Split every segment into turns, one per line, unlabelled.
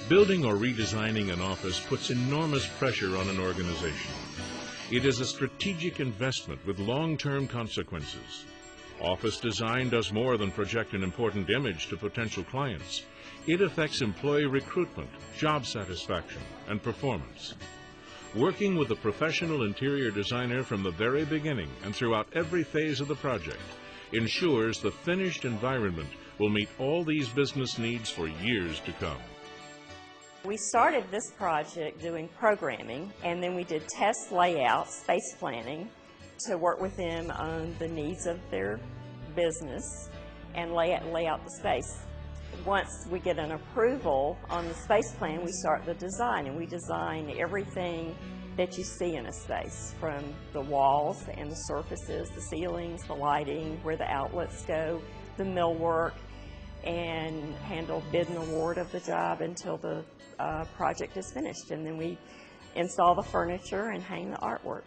Building or redesigning an office puts enormous pressure on an organization. It is a strategic investment with long-term consequences. Office design does more than project an important image to potential clients. It affects employee recruitment, job satisfaction, and performance. Working with a professional interior designer from the very beginning and throughout every phase of the project ensures the finished environment will meet all these business needs for years to come.
We started this project doing programming, and then we did test layout, space planning, to work with them on the needs of their business and lay out the space. Once we get an approval on the space plan, we start the design, and we design everything that you see in a space, from the walls and the surfaces, the ceilings, the lighting, where the outlets go, the millwork, and handle bid and award of the job until the project is finished. And then we install the furniture and hang the artwork.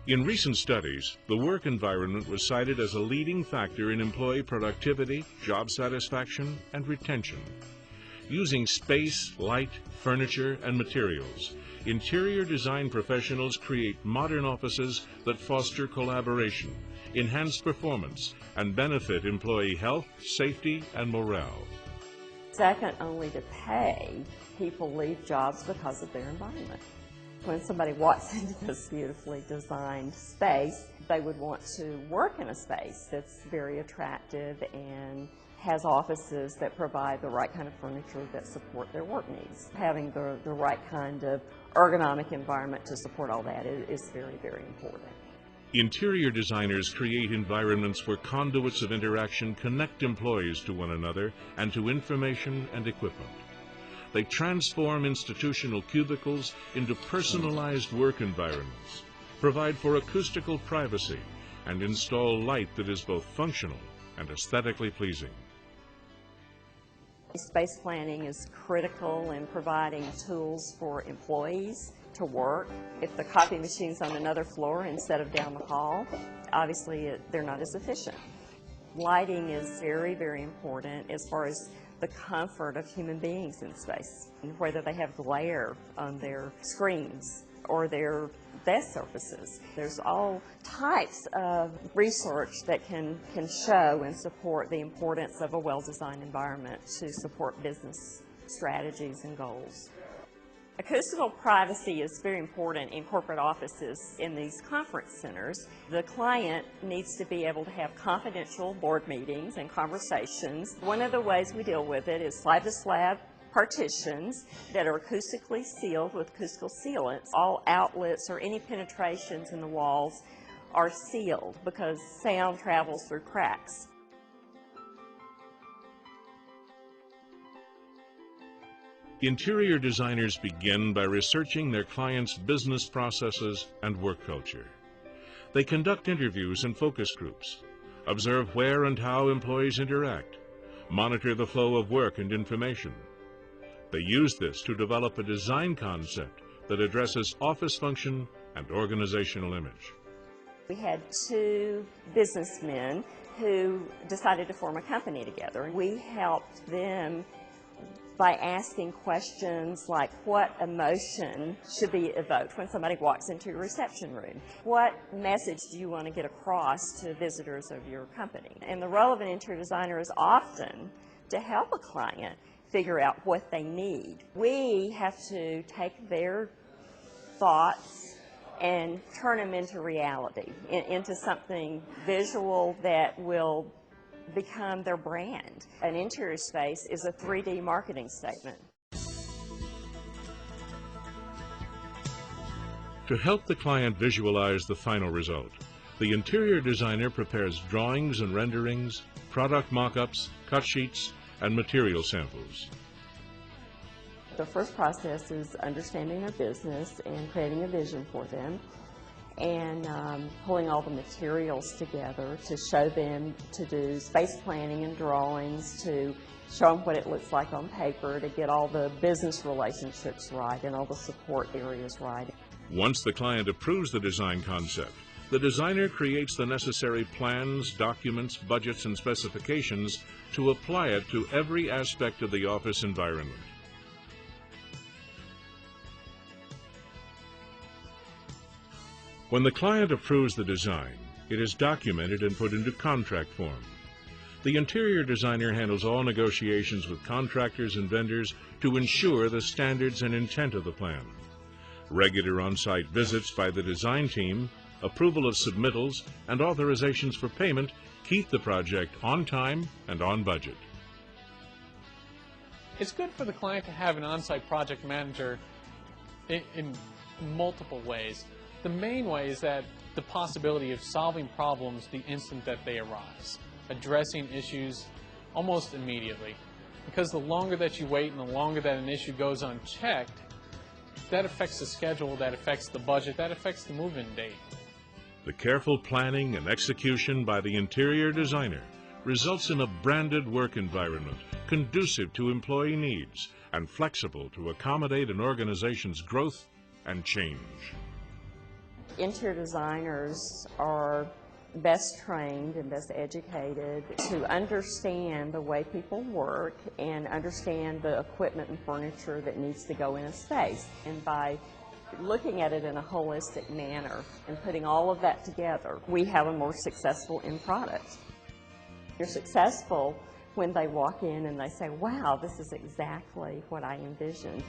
In recent studies, the work environment was cited as a leading factor in employee productivity, job satisfaction, and retention. Using space, light, furniture, and materials, interior design professionals create modern offices that foster collaboration, enhance performance, and benefit employee health, safety, and morale.
Second only to pay, people leave jobs because of their environment. When somebody walks into this beautifully designed space, they would want to work in a space that's very attractive and has offices that provide the right kind of furniture that support their work needs. Having the right kind of ergonomic environment to support all that is very, very important.
Interior designers create environments where conduits of interaction connect employees to one another and to information and equipment. They transform institutional cubicles into personalized work environments, provide for acoustical privacy, and install light that is both functional and aesthetically pleasing.
Space planning is critical in providing tools for employees to work. If the copy machine's on another floor instead of down the hall, obviously they're not as efficient. Lighting is very, very important as far as the comfort of human beings in space, whether they have glare on their screens or their desk surfaces. There's all types of research that can show and support the importance of a well-designed environment to support business strategies and goals. Acoustical privacy is very important in corporate offices in these conference centers. The client needs to be able to have confidential board meetings and conversations. One of the ways we deal with it is slab-to-slab partitions that are acoustically sealed with acoustical sealants. All outlets or any penetrations in the walls are sealed because sound travels through cracks.
Interior designers begin by researching their clients' business processes and work culture. They conduct interviews and focus groups, observe where and how employees interact, monitor the flow of work and information. They use this to develop a design concept that addresses office function and organizational image.
We had two businessmen who decided to form a company together. We helped them by asking questions like, what emotion should be evoked when somebody walks into your reception room? What message do you want to get across to visitors of your company? And the role of an interior designer is often to help a client figure out what they need. We have to take their thoughts and turn them into reality, into something visual that will become their brand. An interior space is a 3D marketing statement.
To help the client visualize the final result, the interior designer prepares drawings and renderings, product mock-ups, cut sheets, and material samples.
The first process is understanding their business and creating a vision for them, and pulling all the materials together to show them, to do space planning and drawings, to show them what it looks like on paper, to get all the business relationships right and all the support areas right.
Once the client approves the design concept, the designer creates the necessary plans, documents, budgets, and specifications to apply it to every aspect of the office environment. When the client approves the design, it is documented and put into contract form. The interior designer handles all negotiations with contractors and vendors to ensure the standards and intent of the plan. Regular on-site visits by the design team, approval of submittals, and authorizations for payment keep the project on time and on budget.
It's good for the client to have an on-site project manager in multiple ways. The main way is that the possibility of solving problems the instant that they arise, addressing issues almost immediately. Because the longer that you wait and the longer that an issue goes unchecked, that affects the schedule, that affects the budget, that affects the move-in date.
The careful planning and execution by the interior designer results in a branded work environment conducive to employee needs and flexible to accommodate an organization's growth and change.
Interior designers are best trained and best educated to understand the way people work and understand the equipment and furniture that needs to go in a space. And by looking at it in a holistic manner and putting all of that together, we have a more successful end product. You're successful when they walk in and they say, wow, this is exactly what I envisioned.